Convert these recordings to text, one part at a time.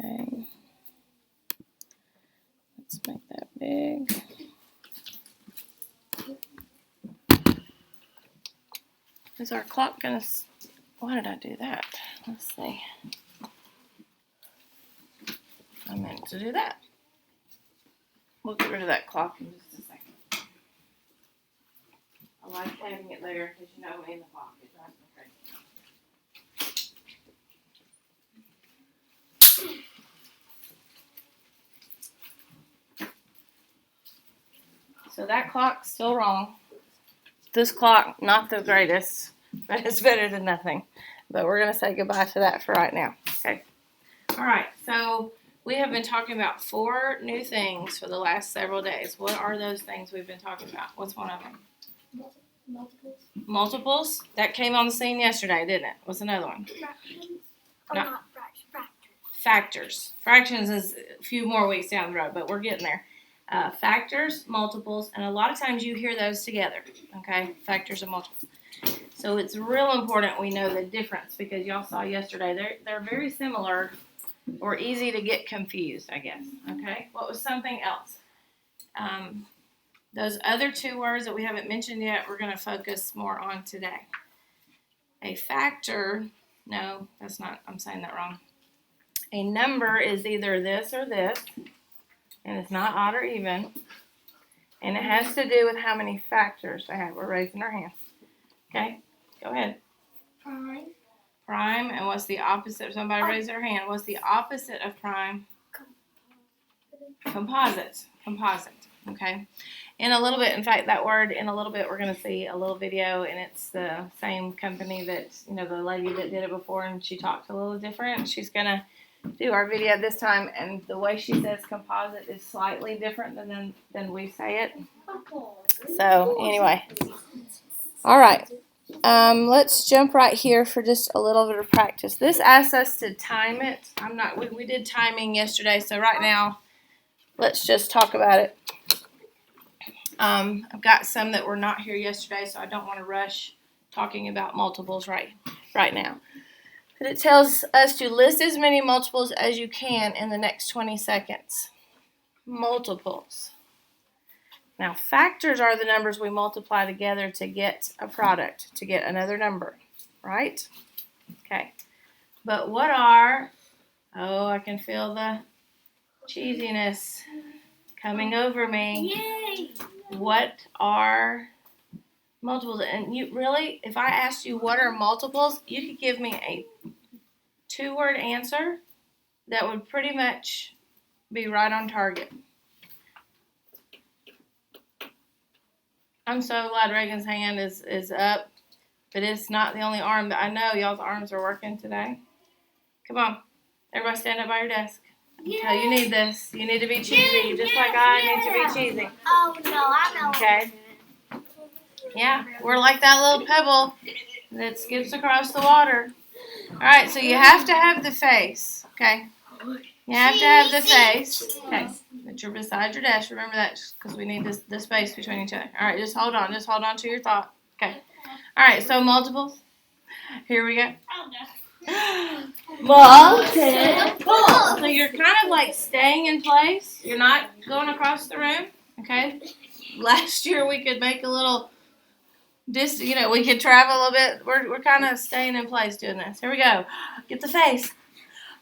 Okay. Let's make that big. Is our clock gonna? Why did I do that? Let's see. I meant to do that. We'll get rid of that clock in just a second. I like having it there because you know in the clock it drives me crazy. So that clock's still wrong. This clock, not the greatest, but it's better than nothing. But we're going to say goodbye to that for right now. Okay. All right. So we have been talking about 4 new things for the last several days. What are those things we've been talking about? What's one of them? Multiples. Multiples? That came on the scene yesterday, didn't it? What's another one? Fractions. No. Not factors. Factors. Fractions is a few more weeks down the road, but we're getting there. Factors, multiples, and a lot of times you hear those together, okay? Factors and multiples. So it's real important we know the difference because y'all saw yesterday they're very similar or easy to get confused, I guess, okay? What was something else? Those other 2 words that we haven't mentioned yet, we're going to focus more on today. A factor, no, that's not, I'm saying that wrong. A number is either this or this. And it's not odd or even. And it has to do with how many factors they have. We're raising our hand. Okay? Go ahead. Prime. Prime. And what's the opposite? Somebody raise their hand. What's the opposite of prime? Composite. Composite. Okay? In a little bit, in fact, that word, in a little bit, we're going to see a little video. And it's the same company that, you know, the lady that did it before. And she talked a little different. She's going to do our video this time, and the way she says composite is slightly different than we say it. So anyway, all right. Let's jump right here for just a little bit of practice. This asks us to time it. We did timing yesterday, so right now, let's just talk about it. I've got some that were not here yesterday, so I don't want to rush talking about multiples right now. But it tells us to list as many multiples as you can in the next 20 seconds. Multiples. Now, factors are the numbers we multiply together to get a product, to get another number, right? Okay. But what are, I can feel the cheesiness coming over me. Yay! What are multiples? And you really, if I asked you what are multiples, you could give me a 2-word answer that would pretty much be right on target. I'm so glad Reagan's hand is up, but it's not the only arm. But I know y'all's arms are working today. Come on. Everybody stand up by your desk. Okay, you need this. You need to be cheesy, just like I need to be cheesy. Oh, no, I know. Okay. Yeah, we're like that little pebble that skips across the water. All right, so you have to have the face, okay? You have to have the face. Okay, but you're beside your desk. Remember that because we need the space between each other. All right, just hold on. Just hold on to your thought. Okay. All right, so multiples. Here we go. Multiples. So you're kind of like staying in place. You're not going across the room, okay? Last year we could make a little we could travel a little bit. We're kind of staying in place doing this. Here we go. Get the face.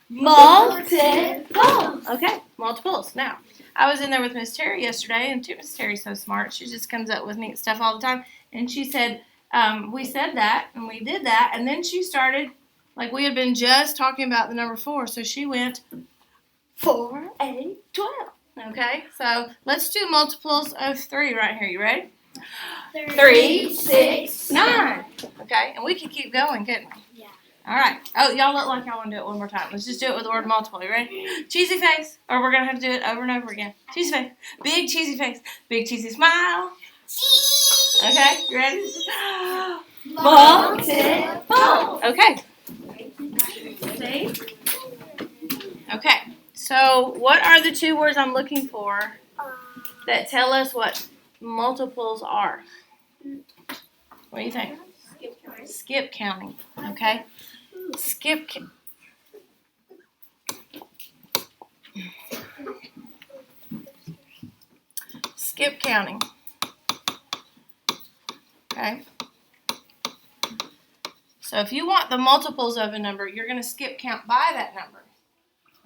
Multiples. Okay, multiples. Now, I was in there with Miss Terry yesterday, and Miss Terry's so smart. She just comes up with neat stuff all the time. And she said, we said that, and we did that, and then she started, like we had been just talking about the number 4, so she went 4, 8, 12. Okay, so let's do multiples of 3 right here. You ready? 3, 6, 9. Okay, and we could keep going, couldn't we? Yeah. All right. Oh, y'all look like y'all want to do it one more time. Let's just do it with the word multiple. You ready? Cheesy face, or we're going to have to do it over and over again. Cheesy face. Big cheesy face. Big cheesy smile. Okay, you ready? Multiple. Okay. See? Okay. So what are the 2 words I'm looking for that tell us what multiples are? What do you think? Skip counting. Okay. skip counting. Okay? So if you want the multiples of a number, you're going to skip count by that number.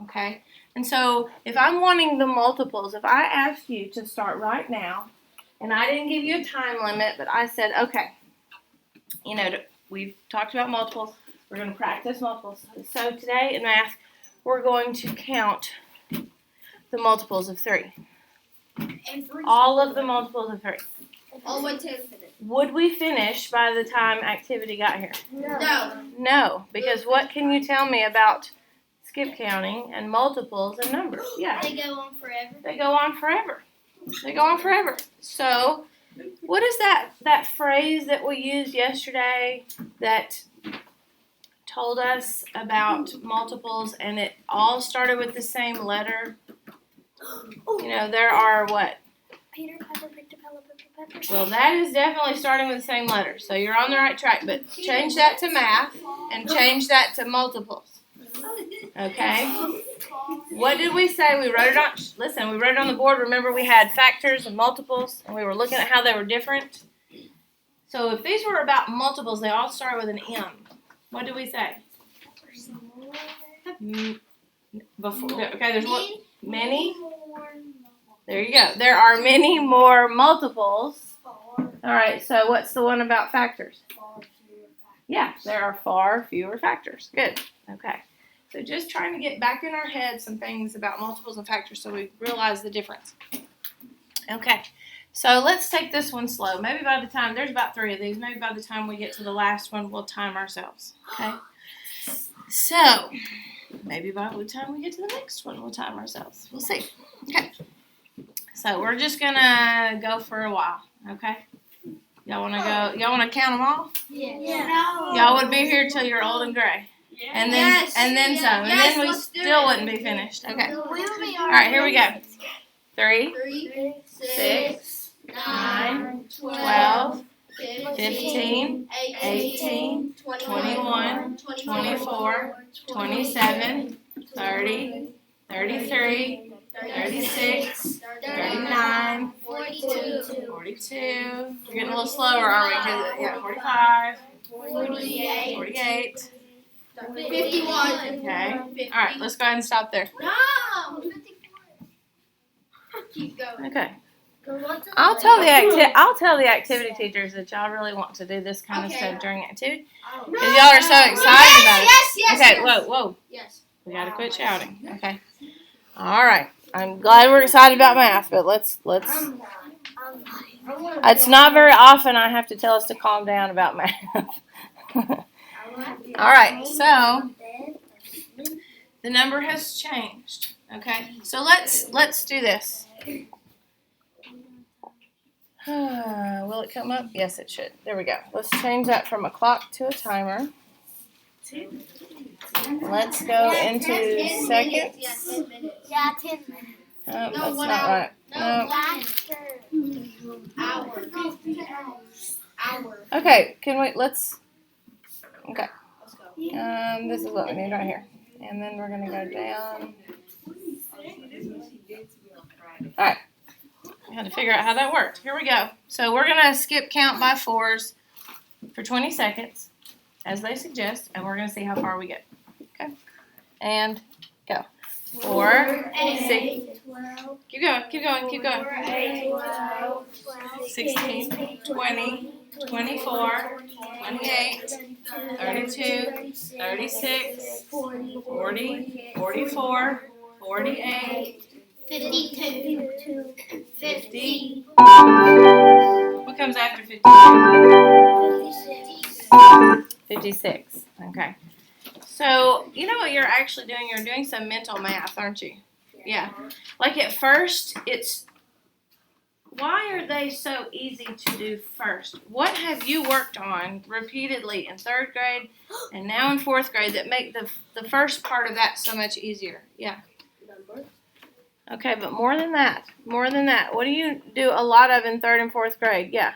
Okay? And so if I'm wanting the multiples, if I asked you to start right now, and I didn't give you a time limit, but I said, okay, you know, we've talked about multiples. We're going to practice multiples. So today in math, we're going to count the multiples of 3. All of the multiples of 3. All the way to infinite. Would we finish by the time activity got here? No. No, because what can you tell me about skip counting and multiples and numbers? Yeah. They go on forever. They go on forever. They go on forever. So, what is that phrase that we used yesterday that told us about multiples, and it all started with the same letter? You know, there are what? Peter, Pepper, Victor, Pella, Pepper. Well, that is definitely starting with the same letter. So you're on the right track, but change that to math and change that to multiples. Okay? What did we say? We wrote it on, listen, we wrote it on the board. Remember we had factors and multiples, and we were looking at how they were different. So if these were about multiples, they all start with an M. What did we say? Before, okay, there's what? Many? There you go. There are many more multiples. All right, so what's the one about factors? Yeah, there are far fewer factors. Good. Okay. So just trying to get back in our head some things about multiples and factors so we realize the difference. Okay. So let's take this one slow. Maybe by the time, there's about 3 of these, maybe by the time we get to the last one, we'll time ourselves. Okay? So, maybe by the time we get to the next one, we'll time ourselves. We'll see. Okay. So we're just gonna go for a while, okay? Y'all wanna go? Y'all wanna count them all? Yeah. Y'all would be here till you're old and gray, and then some, and then we still wouldn't be finished. Okay. All right, here we go. 3, 6, 9, 12, 15, 18, 21, 24, 27, 30, 33. 36, 39, 42. We're getting a little slower, aren't we? Yeah, 45, 48, 51. Okay. All right, let's go ahead and stop there. No. Keep going. Okay. I'll tell the activity teachers that y'all really want to do this kind of stuff during activity because y'all are so excited about it. Yes. Okay. Whoa. Yes. We gotta quit shouting. Okay. All right. I'm glad we're excited about math, but let's. It's not very often I have to tell us to calm down about math. All right, so the number has changed. Okay, so let's do this. Will it come up? Yes, it should. There we go. Let's change that from a clock to a timer. Let's go into seconds. Yeah, 10 minutes. That's not right. No. Hour. Okay, okay. This is what we need right here. And then we're going to go down. All right. I had to figure out how that worked. Here we go. So we're going to skip count by 4s for 20 seconds, as they suggest, and we're going to see how far we get. Okay? And go. 4, 6, 12, keep going. 12, 16, 20, 24, 28, 32, 36, 40, 44, 48, 52, 50. What comes after 50? 56. Okay. So, you know what you're actually doing? You're doing some mental math, aren't you? Yeah. Like at first, why are they so easy to do first? What have you worked on repeatedly in 3rd grade and now in 4th grade that make the first part of that so much easier? Yeah. Okay, but more than that. What do you do a lot of in 3rd and 4th grade? Yeah.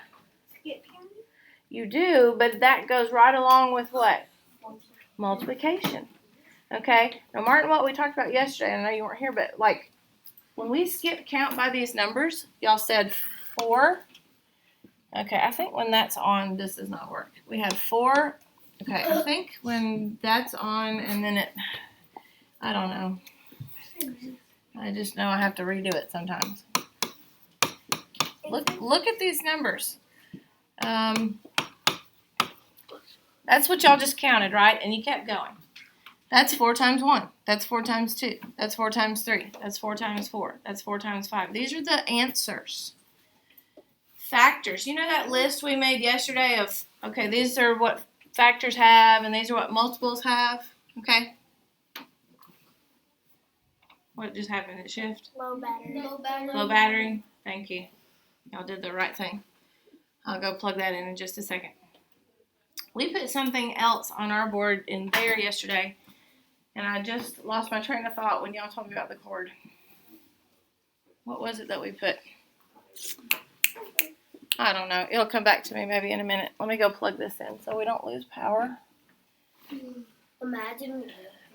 You do, but that goes right along with what? Multiplication. Okay. Now, Martin, what we talked about yesterday, I know you weren't here, but like when we skip count by these numbers, y'all said 4. Okay, I think when that's on, this does not work. We had 4. Okay, I think when that's on and then it, I don't know. I just know I have to redo it sometimes. Look at these numbers. That's what y'all just counted, right? And you kept going. That's 4 times 1. That's 4 times 2. That's 4 times 3. That's 4 times 4. That's 4 times 5. These are the answers. Factors. You know that list we made yesterday of, okay, these are what factors have and these are what multiples have? Okay. What just happened? It shift? Low battery. Low battery. Thank you. Y'all did the right thing. I'll go plug that in just a second. We put something else on our board in there yesterday, and I just lost my train of thought when y'all told me about the cord. What was it that we put? I don't know. It'll come back to me maybe in a minute. Let me go plug this in so we don't lose power. Imagine.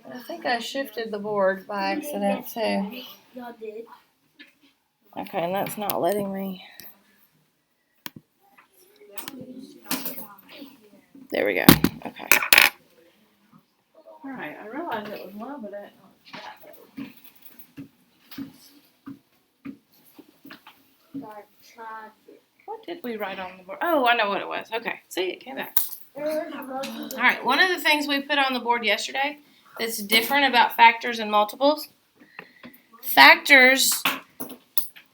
I think I shifted the board by accident too. Y'all did. Okay, and that's not letting me. There we go. Okay. All right. I realized it was low, but it what did we write on the board? Oh, I know what it was. Okay. See, it came back. All right. One of the things we put on the board yesterday that's different about factors and multiples. Factors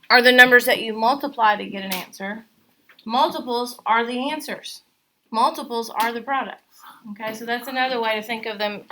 are the numbers that you multiply to get an answer. Multiples are the answers. Multiples are the products. Okay, so that's another way to think of them.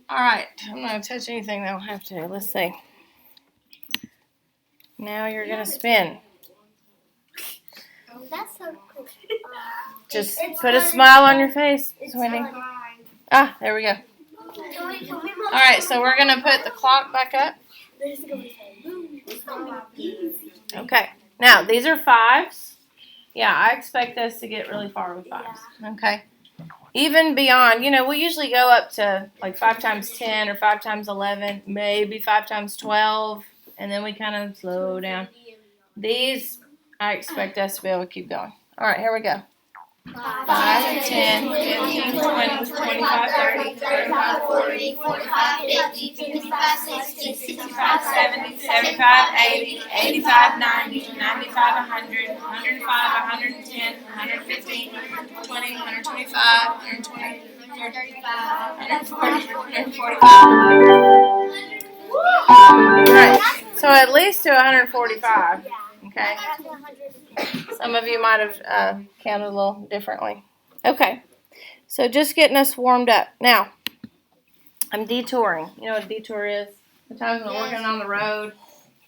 All right, I'm not going to touch anything. I don't have to. Let's see. Now you're going to spin. That's so cool. Just put a smile on your face, Wendy. Ah, there we go. All right, so we're going to put the clock back up. Okay, now these are 5s. Yeah, I expect us to get really far with 5s. Okay. Even beyond, we usually go up to like 5 times 10 or 5 times 11, maybe 5 times 12, and then we kind of slow down. These, I expect us to be able to keep going. All right, here we go. 5, 10, 15, 20, 25, 30, 35, 40, 45, 50, 55, 60, 65, 70, 75, 80, 85, 90, 95, 100, 105, 110, 115, 120, 125, 120, 140, 145. Right. So at least to 145. Okay. Some of you might have counted a little differently. Okay. So just getting us warmed up. Now, I'm detouring. You know what a detour is? The times when we're working on the road,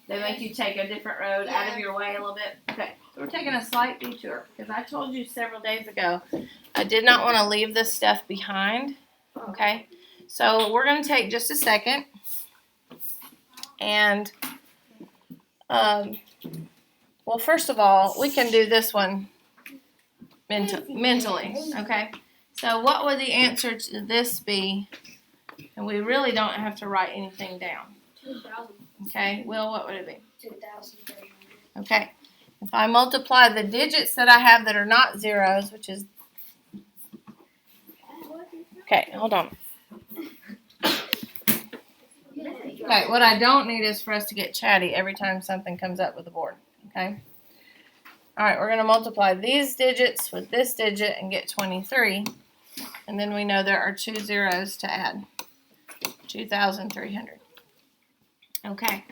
they make you take a different road out of your way a little bit. Okay. So we're taking a slight detour because I told you several days ago I did not want to leave this stuff behind. Okay. So we're going to take just a second and well, first of all, we can do this one mentally, okay? So what would the answer to this be? And we really don't have to write anything down. 2,000. Okay, Will, what would it be? 2,300. Okay, if I multiply the digits that I have that are not zeros, which is... Okay, hold on. Okay, what I don't need is for us to get chatty every time something comes up with the board, okay? All right, we're going to multiply these digits with this digit and get 23. And then we know there are 2 zeros to add. 2,300. Okay.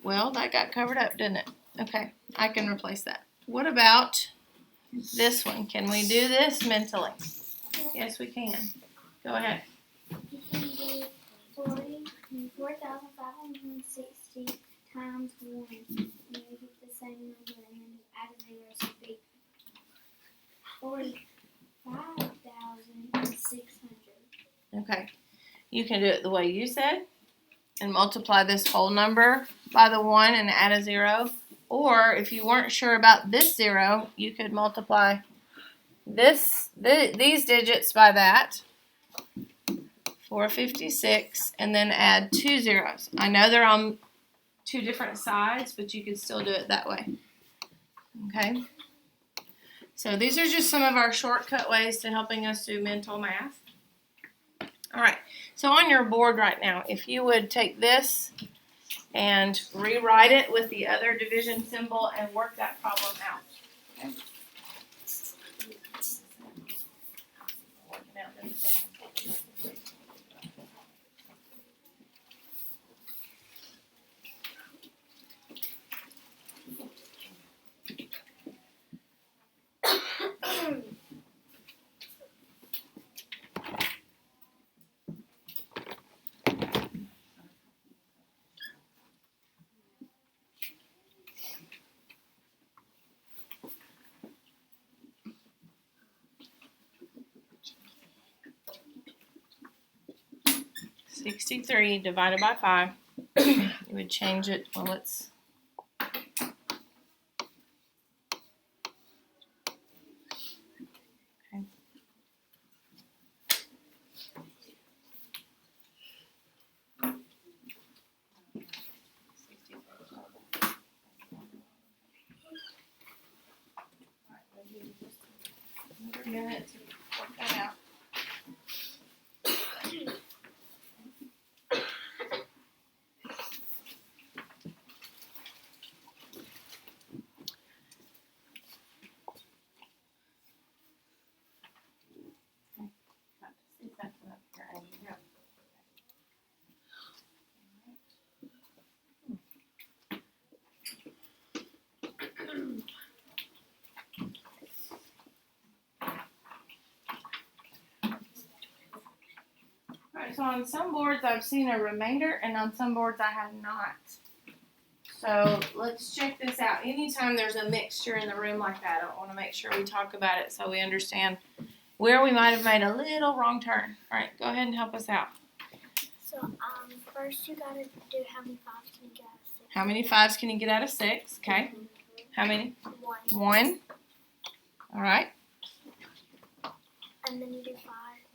Well, that got covered up, didn't it? Okay, I can replace that. What about this one? Can we do this mentally? Yes, we can. Go ahead. 4,560 times 1. same number and then just add a zero, so it'd be 45,600. Okay. You can do it the way you said and multiply this whole number by the 1 and add a 0. Or if you weren't sure about this 0, you could multiply these digits by that, 456, and then add 2 zeros. I know they're on 2 different sides, but you could still do it that way. Okay? So these are just some of our shortcut ways to helping us do mental math. All right, so on your board right now, if you would take this and rewrite it with the other division symbol and work that problem out. Okay? Working out the division. $63 divided by 5. You would change it. Well, let's. Okay. Another minute to work that out. Alright, so on some boards I've seen a remainder and on some boards I have not. So let's check this out. Anytime there's a mixture in the room like that, I want to make sure we talk about it so we understand where we might have made a little wrong turn. Alright, go ahead and help us out. So, first you gotta do how many 5s can you get out of 6? How many 5s can you get out of 6? Okay. How many? 1. 1. Alright. And then you do 5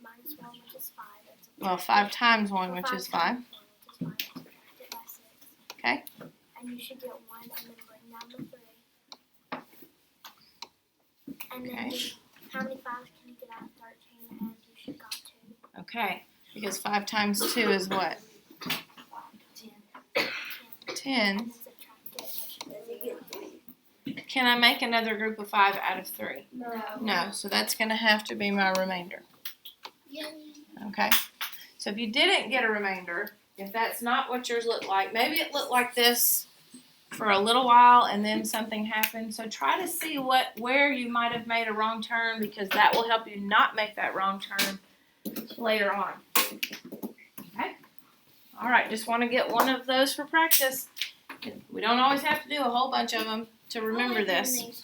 minus 1, which is 5. Well, 5 times 1, which is 5. Okay. And you should get 1 and then bring down the 3. And then how many 5s can you get out of 13? And you should got 2. Okay. Because 5 times 2 is what? 10. Can I make another group of 5 out of 3? No. So that's going to have to be my remainder. Okay. So if you didn't get a remainder, if that's not what yours looked like, maybe it looked like this for a little while and then something happened. So try to see where you might have made a wrong turn, because that will help you not make that wrong turn later on. Okay? All right, just want to get one of those for practice. We don't always have to do a whole bunch of them to remember this.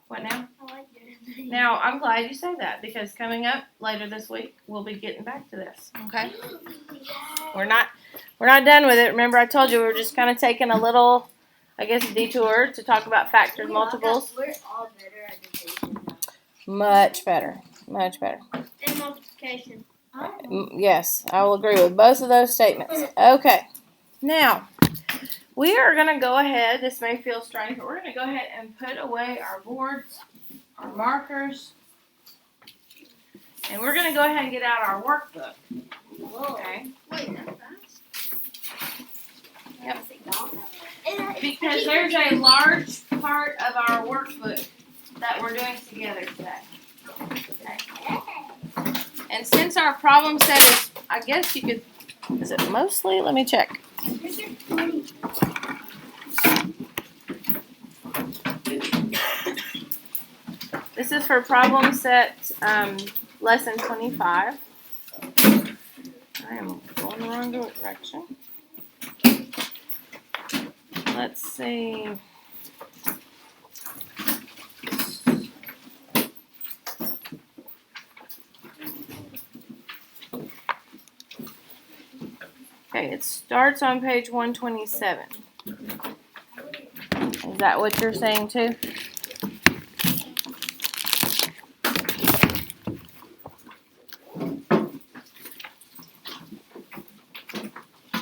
What now? I like doing these. Now, I'm glad you say that, because coming up later this week, we'll be getting back to this, okay? We're not done with it. Remember, I told you we were just kind of taking a little, I guess, detour to talk about factored multiples. We're all better at division now. Much better. Much better. And multiplication. Yes, I will agree with both of those statements. Okay. Now, we are going to go ahead. This may feel strange, but we're going to go ahead and put away our boards, our markers, and we're going to go ahead and get out our workbook. Okay. Wait, that's fast? Yep. And Because there's a large part of our workbook that we're doing together today. Okay. And since our problem set is, I guess you could, is it mostly? Let me check. This is for problem set lesson 25. I am going the wrong direction. Let's see. Okay, it starts on page 127. Is that what you're saying too?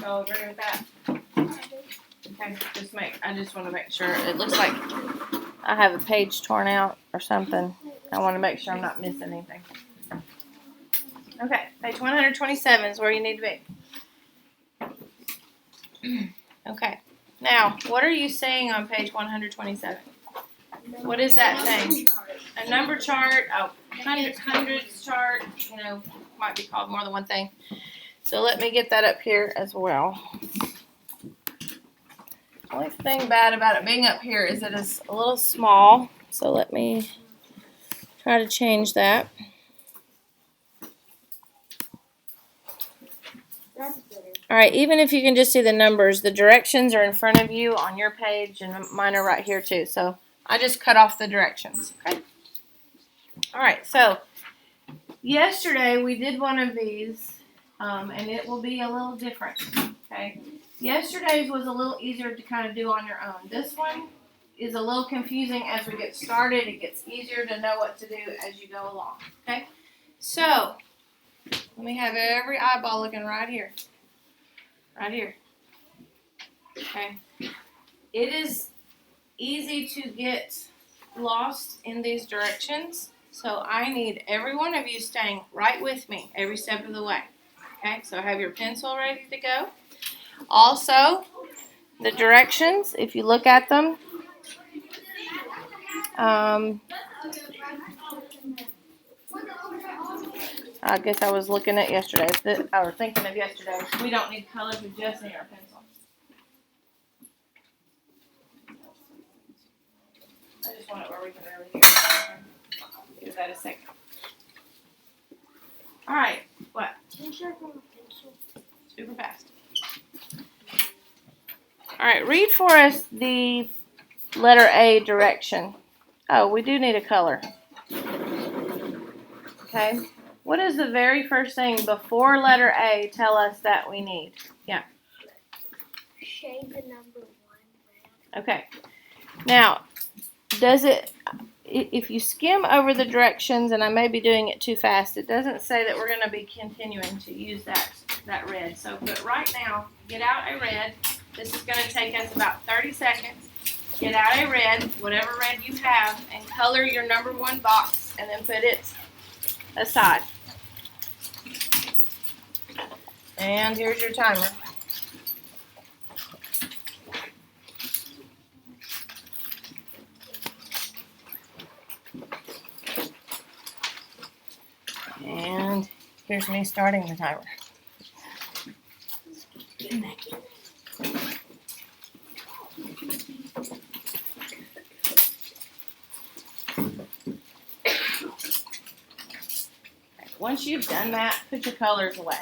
Y'all agree with that? Okay, I just want to make sure. It looks like I have a page torn out or something. I want to make sure I'm not missing anything. Okay, page 127 is where you need to be. Okay, now what are you saying on page 127? What is that thing? A number chart, a hundreds chart, might be called more than one thing. So let me get that up here as well. The only thing bad about it being up here is it is a little small. So let me try to change that. All right, even if you can just see the numbers, the directions are in front of you on your page, and mine are right here too. So I just cut off the directions, okay? All right, so yesterday we did one of these, and it will be a little different, okay? Yesterday's was a little easier to kind of do on your own. This one is a little confusing as we get started. It gets easier to know what to do as you go along, okay? So let me have every eyeball looking right here. Right here. Okay. It is easy to get lost in these directions, so I need every one of you staying right with me every step of the way. Okay, so have your pencil ready to go. Also, the directions, if you look at them, I guess I was looking at yesterday's. I was thinking of yesterday. We don't need colors, we just need our pencil. I just want it where we can really hear. Give that a second. All right, what? Super fast. All right, read for us the letter A direction. Oh, we do need a color. Okay. What is the very first thing before letter A tell us that we need? Yeah. Shade the number 1 red. Okay. Now, if you skim over the directions, and I may be doing it too fast, it doesn't say that we're going to be continuing to use that red. So, but right now, get out a red. This is going to take us about 30 seconds. Get out a red, whatever red you have, and color your number 1 box, and then put it aside. And here's your timer. And here's me starting the timer. Once you've done that, put your colors away.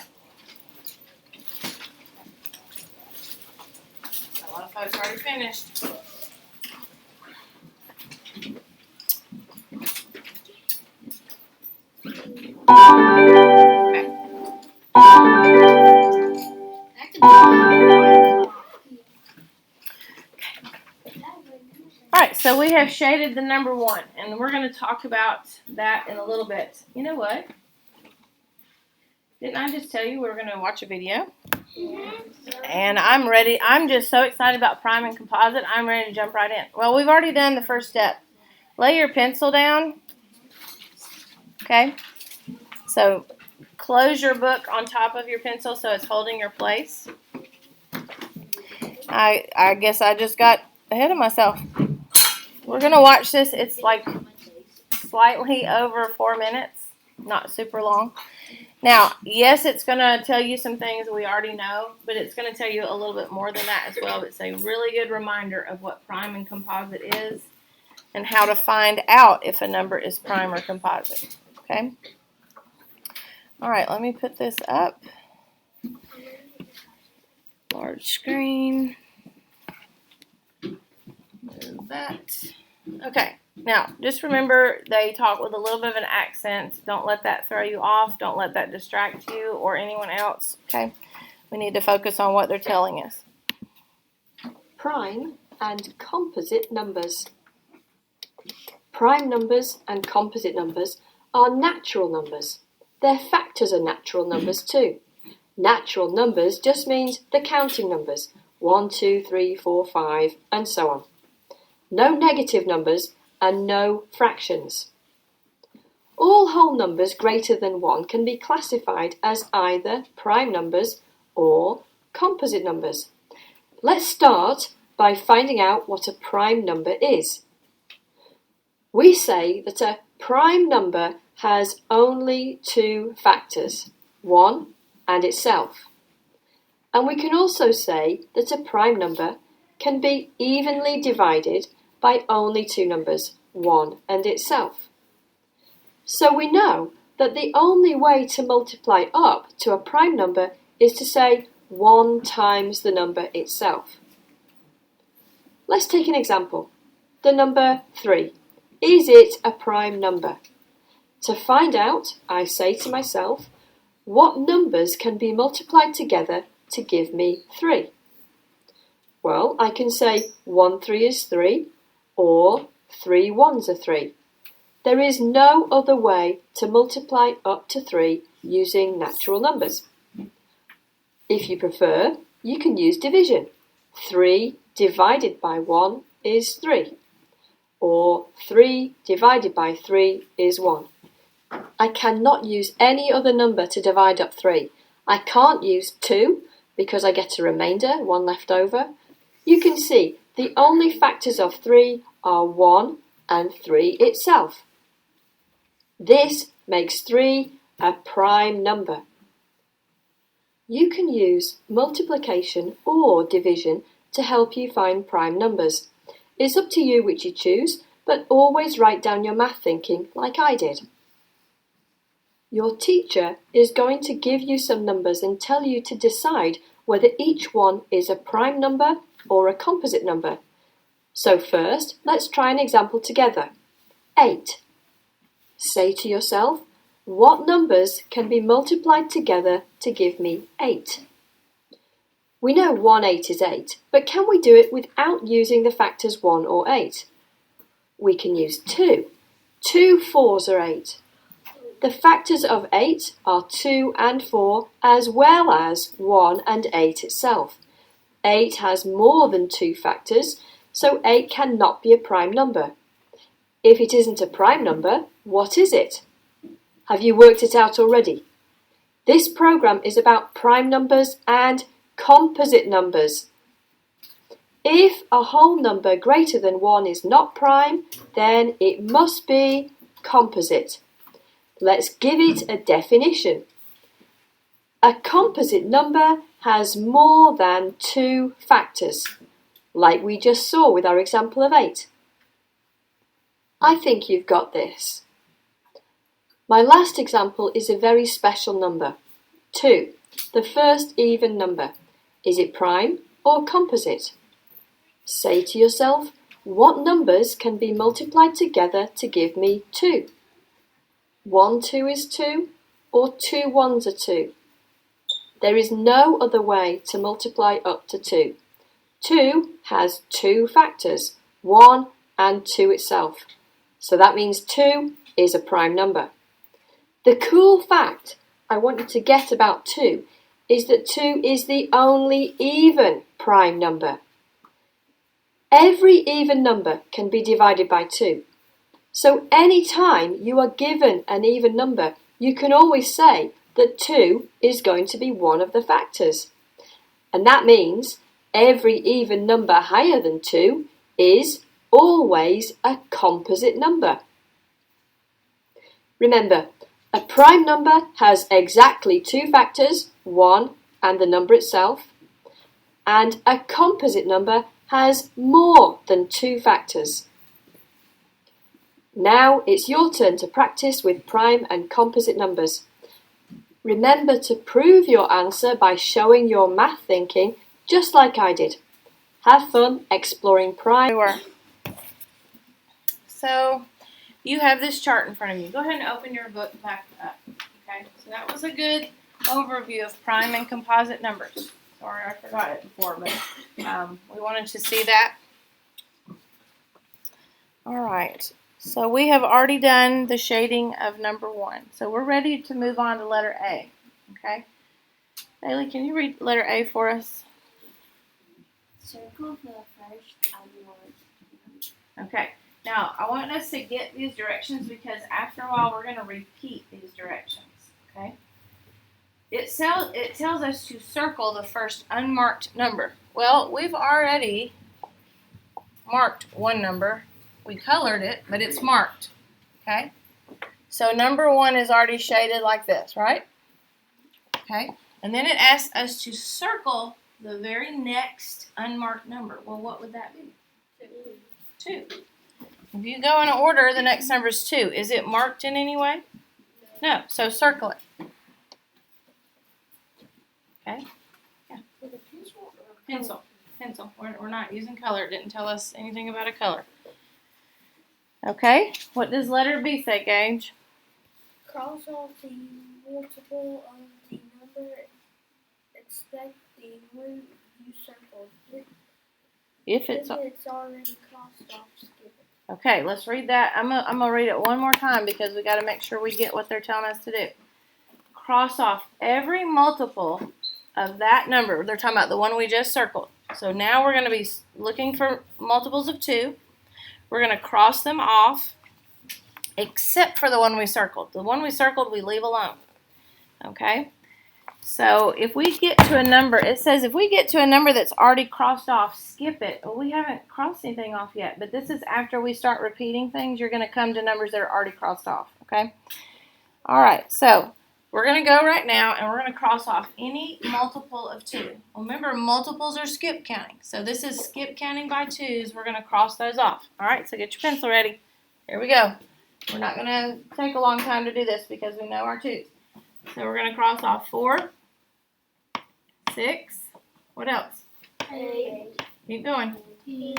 A lot of folks already finished. Alright, so we have shaded the number 1, and we're going to talk about that in a little bit. You know what? Didn't I just tell you we were going to watch a video? And I'm ready. I'm just so excited about prime and composite, I'm ready to jump right in. Well, we've already done the first step. Lay your pencil down. Okay? So close your book on top of your pencil so it's holding your place. I guess I just got ahead of myself. We're going to watch this. It's like slightly over 4 minutes, not super long. Now, yes, it's going to tell you some things we already know, but it's going to tell you a little bit more than that as well. It's a really good reminder of what prime and composite is and how to find out if a number is prime or composite. Okay? All right, let me put this up. Large screen. Move that. Okay, now just remember they talk with a little bit of an accent. Don't let that throw you off. Don't let that distract you or anyone else. Okay, we need to focus on what they're telling us. Prime and composite numbers. Prime numbers and composite numbers are natural numbers. Their factors are natural numbers too. Natural numbers just means the counting numbers, 1, 2, 3, 4, 5, and so on. No negative numbers and no fractions. All whole numbers greater than 1 can be classified as either prime numbers or composite numbers. Let's start by finding out what a prime number is. We say that a prime number has only two factors, 1 and itself. And we can also say that a prime number can be evenly divided by only two numbers, 1 and itself. So we know that the only way to multiply up to a prime number is to say 1 times the number itself. Let's take an example. The number 3. Is it a prime number? To find out, I say to myself, what numbers can be multiplied together to give me 3? Well, I can say 1 3 is 3, or 3 1s are 3. There is no other way to multiply up to 3 using natural numbers. If you prefer, you can use division. 3 divided by 1 is 3, or 3 divided by 3 is 1. I cannot use any other number to divide up 3. I can't use 2 because I get a remainder, 1 left over. You can see the only factors of 3 are 1 and 3 itself. This makes 3 a prime number. You can use multiplication or division to help you find prime numbers. It's up to you which you choose, but always write down your math thinking like I did. Your teacher is going to give you some numbers and tell you to decide whether each one is a prime number or a composite number. So first, let's try an example together. 8. Say to yourself, what numbers can be multiplied together to give me 8? We know 1 8 is 8, but can we do it without using the factors 1 or 8? We can use 2. 2 4s are 8. The factors of 8 are 2 and 4, as well as 1 and 8 itself. 8 has more than 2 factors, so 8 cannot be a prime number. If it isn't a prime number, what is it? Have you worked it out already? This program is about prime numbers and composite numbers. If a whole number greater than 1 is not prime, then it must be composite. Let's give it a definition. A composite number has more than 2 factors, like we just saw with our example of 8. I think you've got this. My last example is a very special number, 2, the first even number. Is it prime or composite? Say to yourself, what numbers can be multiplied together to give me 2? 1 2 is 2, or 2 1s are 2. There is no other way to multiply up to 2. 2 has 2 factors, 1 and 2 itself. So that means 2 is a prime number. The cool fact I want you to get about 2 is that 2 is the only even prime number. Every even number can be divided by 2. So any time you are given an even number, you can always say that 2 is going to be one of the factors. And that means every even number higher than 2 is always a composite number. Remember, a prime number has exactly 2 factors, 1 and the number itself, and a composite number has more than 2 factors. Now it's your turn to practice with prime and composite numbers. Remember to prove your answer by showing your math thinking just like I did. Have fun exploring prime. so you have this chart in front of you. Go ahead and open your book back up. Okay, so that was a good overview of prime and composite numbers. Sorry, I forgot it before, but we wanted to see that. All right, so we have already done the shading of number 1. So we're ready to move on to letter A. Okay, Bailey, can you read letter A for us? Circle the first unmarked. Okay, now I want us to get these directions because after a while we're going to repeat these directions. Okay, it tells us to circle the first unmarked number. Well, we've already marked one number. We colored it, but it's marked. Okay, so number 1 is already shaded like this, right? Okay, and then it asks us to circle the very next unmarked number. Well, what would that be? 2. If you go in order, the next number is 2. Is it marked in any way? No, so circle it. Okay? Yeah. With a pencil or a Pencil. Pencil. We're not using color. It didn't tell us anything about a color. Okay, what does letter B say, Gage? cross off the multiple of the number. Expect the root you circled. If it's already crossed off, skip it. okay, let's read that. I'm gonna read it one more time because we got to make sure we get what they're telling us to do. Cross off every multiple of that number. They're talking about the one we just circled. So now we're going to be looking for multiples of 2. We're going to cross them off except for the one we circled. The one we circled we leave alone. Okay? So if we get to a number, it says if we get to a number that's already crossed off, skip it. Well, we haven't crossed anything off yet, but this is after we start repeating things. You're going to come to numbers that are already crossed off. Okay? All right, so we're going to go right now and we're going to cross off any multiple of 2. Remember, multiples are skip counting. So this is skip counting by 2s. We're going to cross those off. All right, so get your pencil ready. Here we go. We're not going to take a long time to do this because we know our 2s. So we're going to cross off 4, 6, what else? 8, Keep going. 10,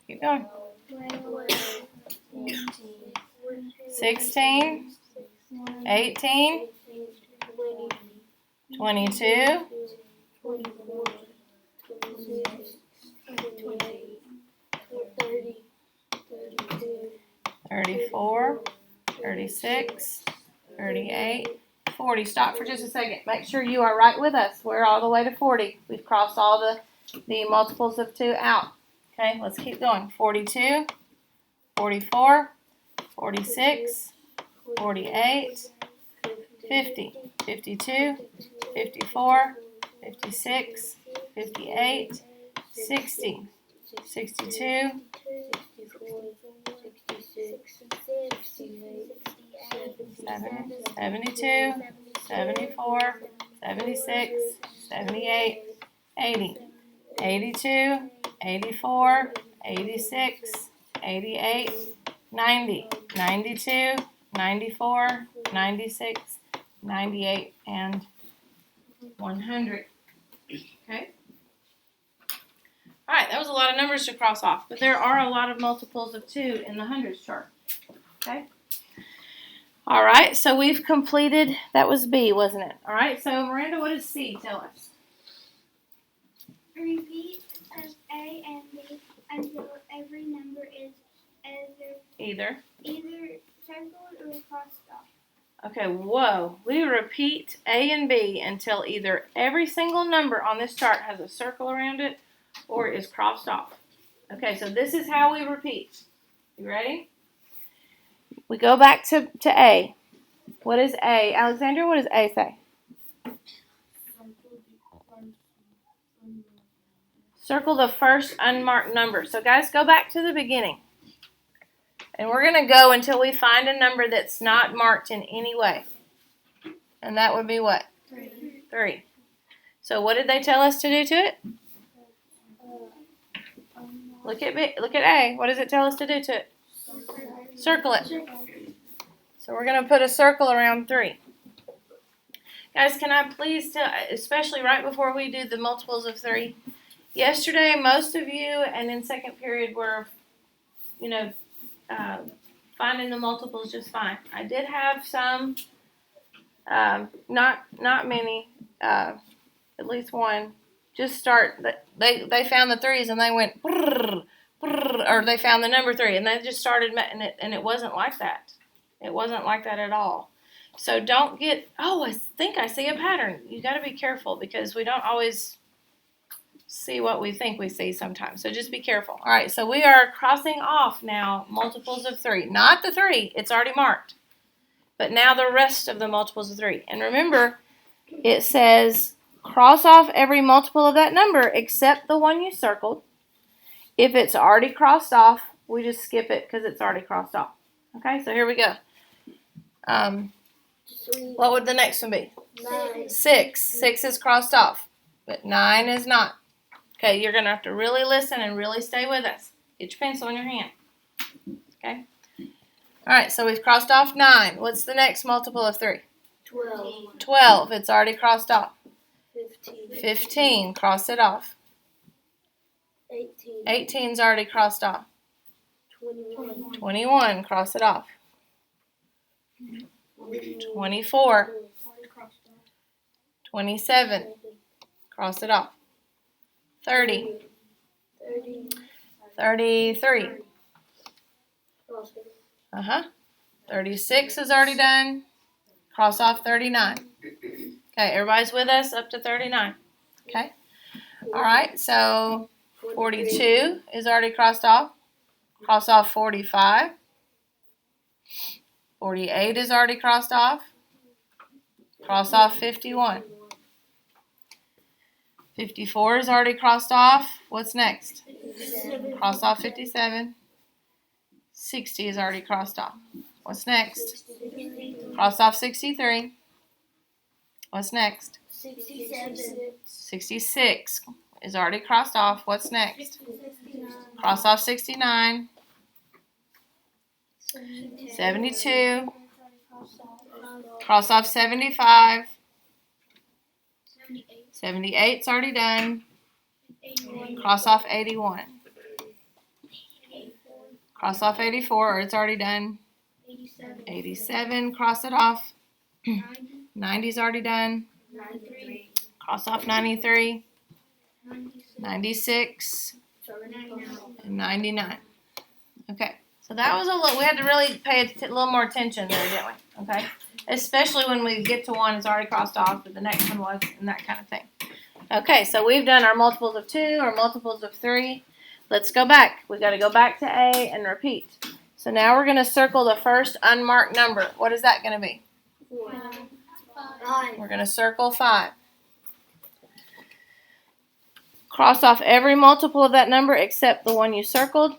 Keep going. 12, 16, 18, 22, 24, 26, 28, 30, 32, 34, 36, 38, 40. Stop for just a second. Make sure you are right with us. We're all the way to 40. We've crossed all the multiples of 2 out. Okay, let's keep going. 42, 44, 46, 48, 50, 52, 54, 56, 58, 60, 62, 72, 74, 76, 78, 80, 82, 84, 86, 88, 90, 92, 94, 96, 98, and 100. Okay? All right, that was a lot of numbers to cross off, but there are a lot of multiples of 2 in the hundreds chart. Okay? All right, so we've completed, that was B, wasn't it? All right, so Miranda, what does C tell us? Repeat as A and B until every number is Either. either circled or crossed off. Okay, whoa. We repeat A and B until either every single number on this chart has a circle around it or is crossed off. Okay, so this is how we repeat. You ready? We go back to A. What is A? Alexandra, what does A say? Circle the first unmarked number. So guys, go back to the beginning. And we're going to go until we find a number that's not marked in any way. And that would be what? 3. So what did they tell us to do to it? Look at A. What does it tell us to do to it? Circle it. So we're going to put a circle around 3. Guys, can I please tell, especially right before we do the multiples of 3, yesterday most of you and in second period were, finding the multiples just fine. I did have some, not many, at least one, just start, they found the threes and they went, brrr, brrr, or they found the number 3 and they just started, and it wasn't like that. It wasn't like that at all. So don't get, oh, I think I see a pattern. You got to be careful because we don't always see what we think we see sometimes. So just be careful. All right, so we are crossing off now multiples of 3. Not the 3, it's already marked. But now the rest of the multiples of 3. And remember, it says cross off every multiple of that number except the one you circled. If it's already crossed off, we just skip it because it's already crossed off. Okay, so here we go. What would the next one be? 6. 6 is crossed off, but 9 is not. Okay, you're going to have to really listen and really stay with us. Get your pencil in your hand. Okay? All right, so we've crossed off 9. What's the next multiple of 3? 12. 12. It's already crossed off. 15. 15. Cross it off. 18. 18's already crossed off. 21. 21. Cross it off. 24. 27. Cross it off. 30. 33. 36 is already done. Cross off 39. Okay, everybody's with us up to 39. Okay. All right, so 42 is already crossed off. Cross off 45. 48 is already crossed off. Cross off 51. 54 is already crossed off. What's next? Cross off 57. 60 is already crossed off. What's next? Cross off 63. What's next? 66 is already crossed off. What's next? Cross off 69. 72. Cross off 75. 78's already done. Cross off 81. Cross off 84, or it's already done. 87, cross it off. 90's already done. Cross off 93. 96. And 99. Okay, so that was a little, we had to really pay a little more attention there, didn't we? Okay, especially when we get to one, it's already crossed off, but the next one was, and that kind of thing. Okay, so we've done our multiples of 2, our multiples of 3. Let's go back. We've got to go back to A and repeat. So now we're going to circle the first unmarked number. What is that going to be? 5. We're going to circle 5. Cross off every multiple of that number except the one you circled.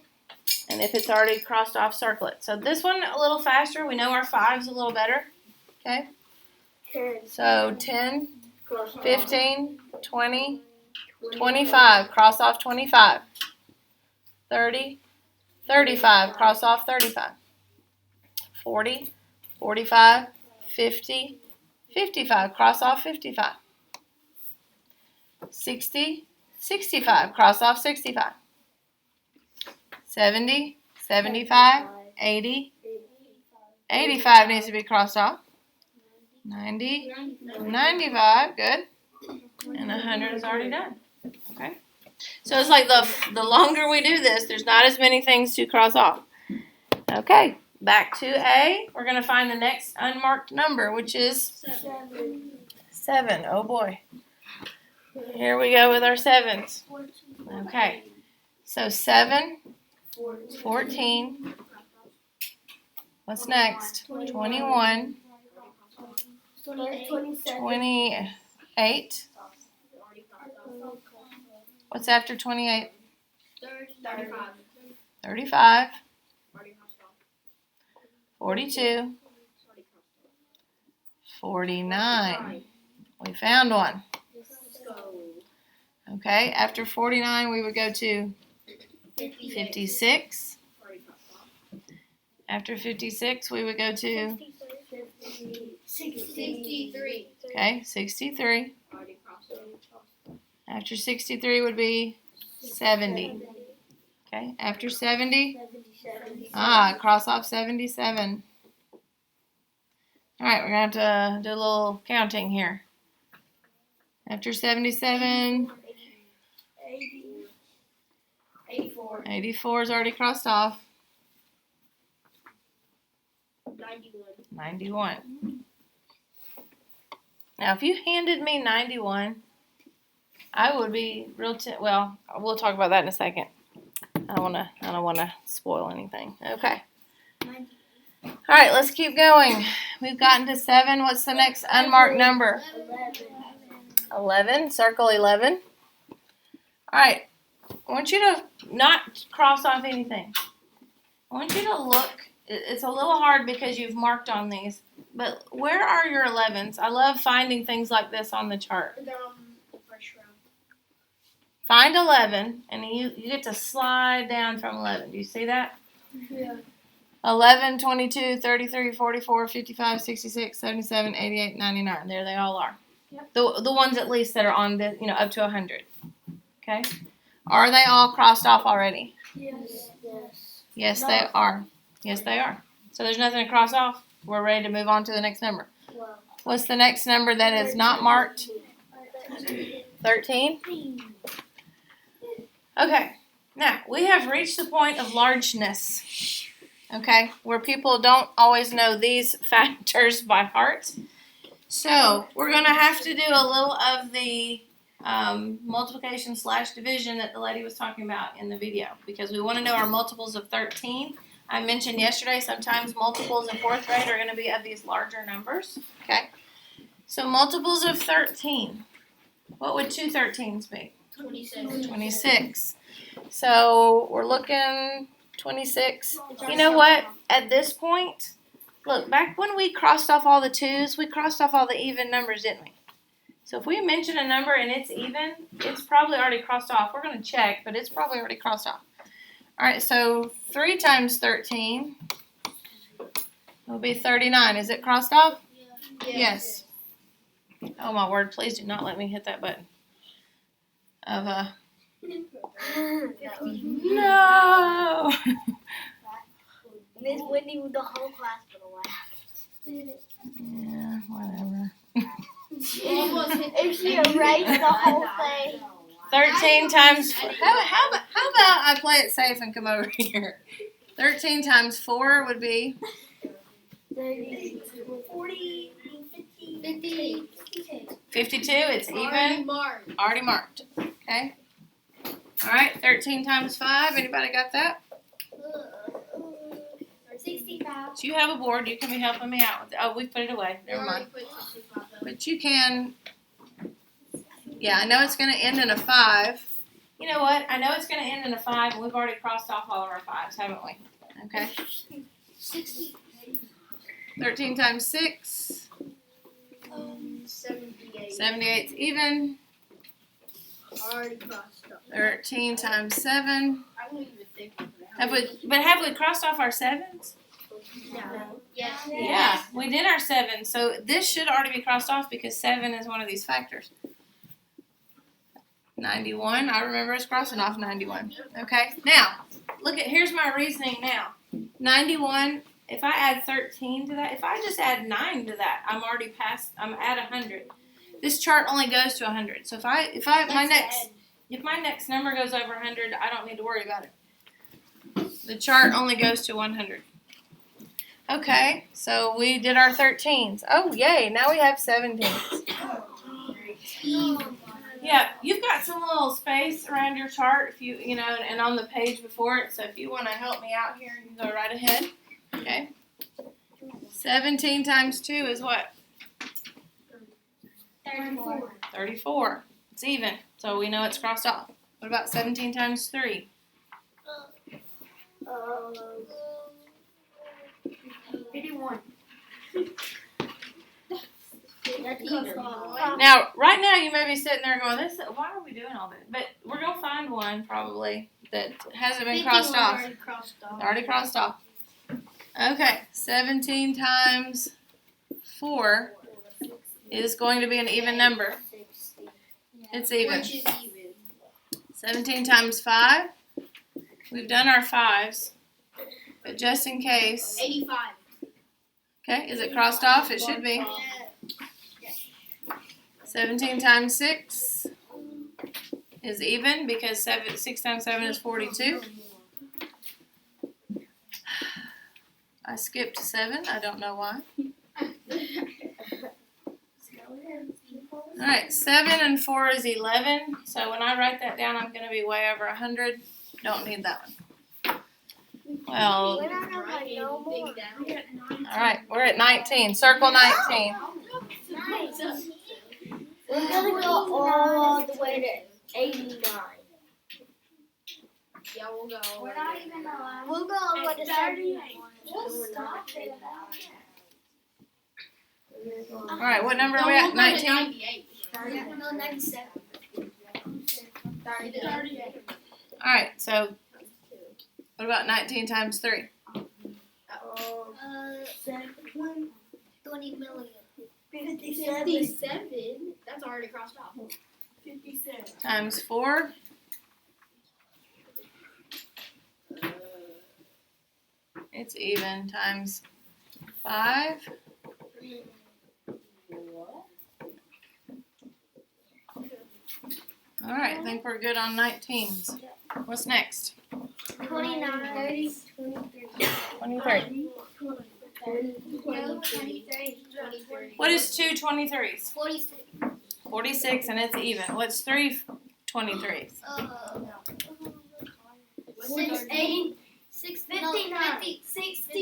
And if it's already crossed off, circle it. So this one a little faster. We know our 5's a little better. Okay? So 10, 15, 20, 25. Cross off 25. 30, 35. Cross off 35. 40, 45, 50, 55. Cross off 55. 60, 65. Cross off 65. 70, 75, 80, 85 needs to be crossed off. 90, 95, good. And 100 is already done. Okay. So it's like the longer we do this, there's not as many things to cross off. Okay, back to A. We're going to find the next unmarked number, which is 7. Oh boy. Here we go with our 7s. Okay. So 7, 14. What's next? 21. 28. What's after 28? 35. 42. 49. We found one. Okay, after 49 we would go to 56. After 56 we would go to 63. okay, 63. After 63 would be 70. Okay, after 70, 77. cross off 77. All right, we're going to have to do a little counting here. After 77, 84. 84 is already crossed off. 91. 91. Now, if you handed me 91, I would be real. Well, we'll talk about that in a second. I don't wanna spoil anything. Okay. All right, let's keep going. We've gotten to 7. What's the next unmarked number? 11. Circle 11. All right. I want you to not cross off anything. I want you to look. It's a little hard because you've marked on these, but where are your 11s? I love finding things like this on the chart. They're on the first round. Find 11, and you get to slide down from 11. Do you see that? Yeah. 11, 22, 33, 44, 55, 66, 77, 88, 99. There they all are. Yep. The ones at least that are on the, up to 100. Okay? Are they all crossed off already? Yes. Yes, they are. Yes, they are. So there's nothing to cross off. We're ready to move on to the next number. Well, What's the next number that is not marked? 13? Okay. Now, we have reached the point of largeness. Okay? Where people don't always know these factors by heart. So, we're going to have to do a little of the multiplication / division that the lady was talking about in the video. Because we want to know our multiples of 13. I mentioned yesterday sometimes multiples in 4th grade are going to be of these larger numbers. Okay? So, multiples of 13. What would 2 13s be? 26. 26. So, we're looking 26. You know what? At this point, look, back when we crossed off all the 2s, we crossed off all the even numbers, didn't we? So if we mention a number and it's even, it's probably already crossed off. We're going to check, but it's probably already crossed off. All right, so 3 times 13 will be 39. Is it crossed off? Yes. Oh, my word. Please do not let me hit that button. No. Miss Wendy with the whole class would have laughed. Yeah, whatever. If she erased the whole thing. 13 times. How about I play it safe and come over here? 13 times 4 would be 30, 40, 50, 52. It's even. Already marked. Okay. All right. 13 times 5. Anybody got that? 65. So you have a board. You can be helping me out with it. Oh, we put it away. Never mind. But you can. Yeah, I know it's going to end in a 5. You know what? I know it's going to end in a 5, and we've already crossed off all of our 5s, haven't we? Okay. 60. 13 times 6. 78. 78's even. Already crossed up. 13 times 7. I won't even think of that. Have we crossed off our 7s? No. Yes. Yeah, we did our 7. So this should already be crossed off because 7 is one of these factors. 91. I remember us crossing off 91. Okay. Now, here's my reasoning now. 91. If I add 13 to that, if I just add 9 to that, I'm at 100. This chart only goes to 100. So if my next number goes over 100, I don't need to worry about it. The chart only goes to 100. Okay, so we did our 13s. Oh, yay, now we have 17s. Yeah, you've got some little space around your chart and on the page before it. So if you want to help me out here, you can go right ahead. Okay. 17 times 2 is what? 34. 34. It's even. So we know it's crossed off. What about 17 times 3? 51. Now, right now you may be sitting there going, why are we doing all this? But we're going to find one probably that hasn't been crossed off. Already crossed off. Okay, 17 times 4 is going to be an even number. It's even. 17 times 5 We've done our 5s, but just in case. 85. Okay, is it crossed off? It should be. 17 times 6 is even because 6 times 7 is 42. I skipped 7. I don't know why. Alright, 7 and 4 is 11. So when I write that down, I'm going to be way over 100. Don't need that one. Well, alright, we're at 19. Circle 19. We're gonna go all the way to 89. Yeah, we'll go. We're not even allowed. We'll go all the way to 38. We'll stop it. Alright, what number are we at? 19? No, 97. 38. Alright, so what about 19 times 3? 20 million. 57? That's already crossed off. 57. Times 4? It's even. Times 5? Alright, I think we're good on 19s. What's next? 29. 30. 23. 23. What is 2 23s? 46. 46 and it's even. What's 3 23s? 68. 59. 69.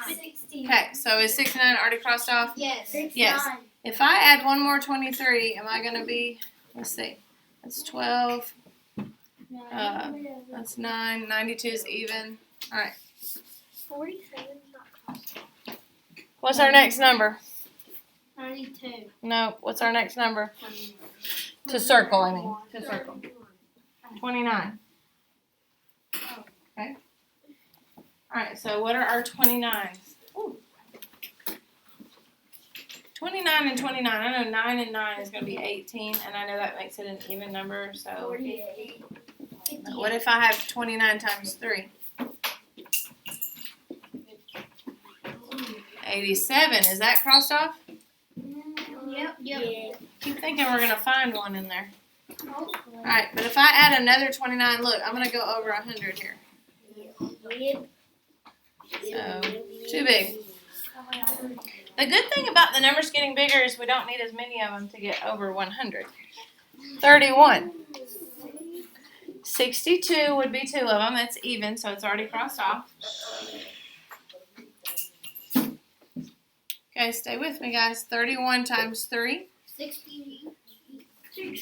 69. Okay, so is 69 already crossed off? Yes. Yes. If I add one more 23, am I going to be, let's see, that's 12, that's 9, 92 is even. Alright. 47 is not crossed. What's our next number? 92. No, what's our next number? To circle, I mean. To circle. 29. Okay. Alright, so what are our 29s? Ooh. 29 and 29. I know 9 and 9 is going to be 18, and I know that makes it an even number, so. 48. What if I have 29 times 3? 87. Is that crossed off? Yep. Keep thinking we're going to find one in there. Alright, but if I add another 29, look, I'm going to go over 100 here. So, too big. The good thing about the numbers getting bigger is we don't need as many of them to get over 100. 31. 62 would be 2 of them. It's even, so it's already crossed off. Okay, stay with me, guys. 31 times 3.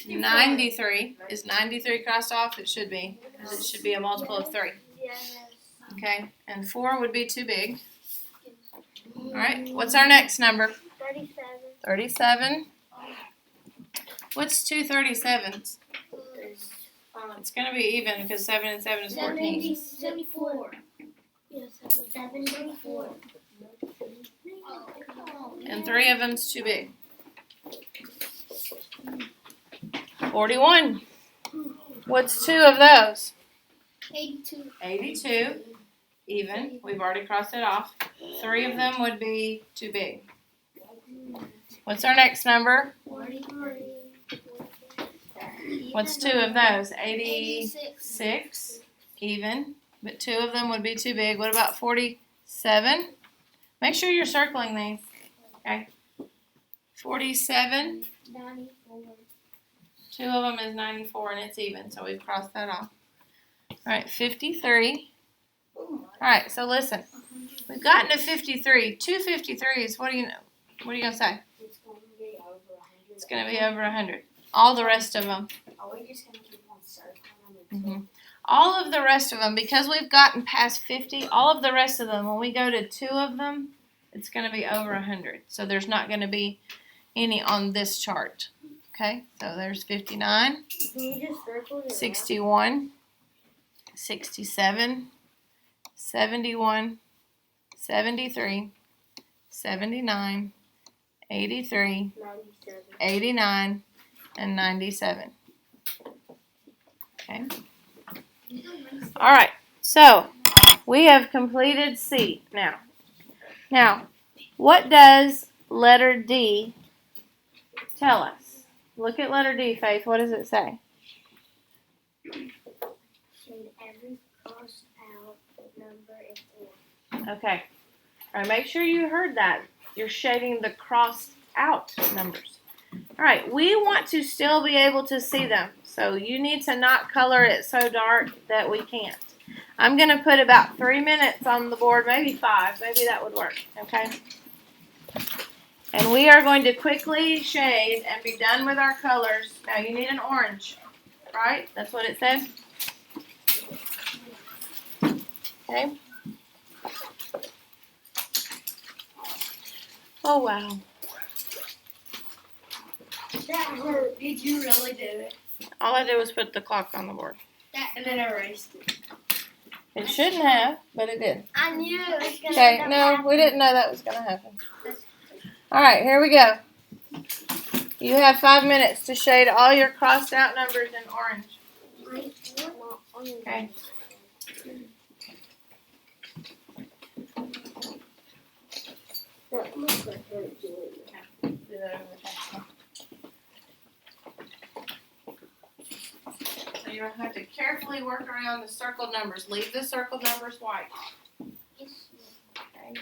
93. Is 93 crossed off? It should be. Because it should be a multiple of 3. Okay, and 4 would be too big. Alright, what's our next number? 37. 37. What's 2 37s? It's going to be even because 7 and 7 is 14. 74. Yes, 74. And 3 of them's too big. 41. What's 2 of those? 82. 82. Even. We've already crossed it off. 3 of them would be too big. What's our next number? 43. What's 2 of those? 86. Even. But 2 of them would be too big. What about 47? Make sure you're circling these. Okay. 47. 94. 2 of them is 94 and it's even. So we've crossed that off. Alright, 53. Alright, so listen. We've gotten to 53. 2 53s. What are you going to say? It's going to be over 100. All the rest of them. Are we just going to keep on circling them? All of the rest of them, because we've gotten past 50, all of the rest of them, when we go to 2 of them, it's going to be over 100. So there's not going to be any on this chart. Okay, so there's 59, 61, 67, 71, 73, 79, 83, 89, and 97. Okay. All right. So we have completed C now. Now, what does letter D tell us? Look at letter D, Faith. What does it say? Shade every crossed out number in orange. Okay. All right, make sure you heard that. You're shading the crossed out numbers. All right, we want to still be able to see them. So you need to not color it so dark that we can't. I'm going to put about 3 minutes on the board, maybe 5. Maybe that would work, okay? And we are going to quickly shade and be done with our colors. Now you need an orange, right? That's what it says. Okay. Oh, wow. That hurt. Did you really do it? All I did was put the clock on the board. And then erased it. It shouldn't have, but it did. I knew it was gonna. Okay, no, we didn't know that was going to happen. All right, here we go. You have 5 minutes to shade all your crossed out numbers in orange. Okay. So you're going to have to carefully work around the circled numbers. Leave the circled numbers white. Okay.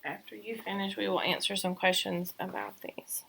After you finish, we will answer some questions about these.